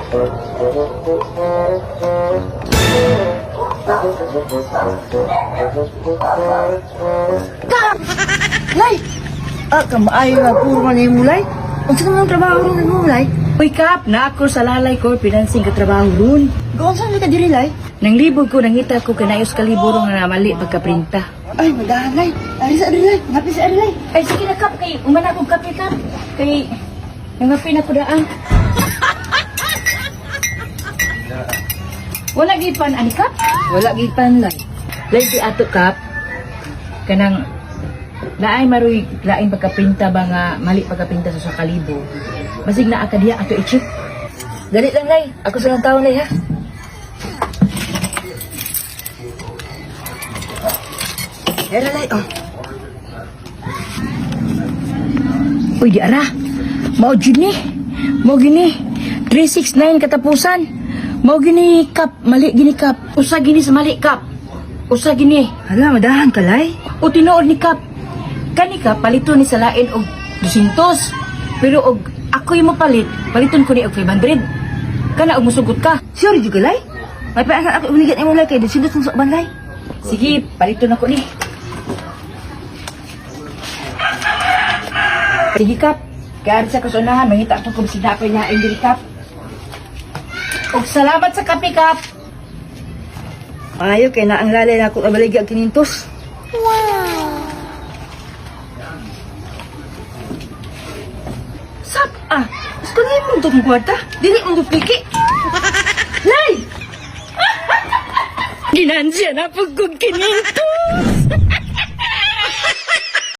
Lay! Kamaayo nga puro man yung mulay. Ang saan mo trabaho rin mo, Lay? Uy, Kap, na ako sa lalay ko, pinansing ka trabaho ron. Kung saan ka diri, Lay? Nang libog ko, nangita ko kanayos kaliburo nga mali pagkaprinta. Ay, madahan, Lay. Ari sa Ari, Lay. Ngapi sa Ari, Lay. Ay, sige na, Kap, kay umana akong kape, Kap. Kay, nangapin ako daan. Wala gipan, ani, Kap? Wala gipan, Lay. Lay, di ato, Kap. Kanang, naay maroy laing pagkaprinta ba nga mali pagkaprinta sa kalibo. Masig na akadiya ato i-check. Dali lang, Lay. Ako sa lang taon, Lay, ha? Hera, Lay, oh. Uy, di ara. Mao gini. Mao gini. 369 katapusan. Mao gini, Kap. Mali gini, Kap. Usa gini sa mali, Kap. Usa gini. Hala, madahan ka, Lay. O tinuod ni Kap. Kani ka, palito ni sa lain og 200. Pero og ako yung mapalit, paliton ko ni og 500. Kana og musugot ka. Sure, juga, Lay. May paasan ako uligat ni mo, Lay, kay disindot ng sakban, Lay. Sige, paliton ako ni. Sige, Kap. Kaya sa kasunahan, mahita ko kung sinapay na ang diri, Kap. Og salamat sa kape, Kap. Ayaw, kay na ang lalay na ako nabaligi ang kinintos. Sap, mas ko na yung mundo kong kwarta. Dili mundo piki. Lay! Ginansya na pag kong kinintos.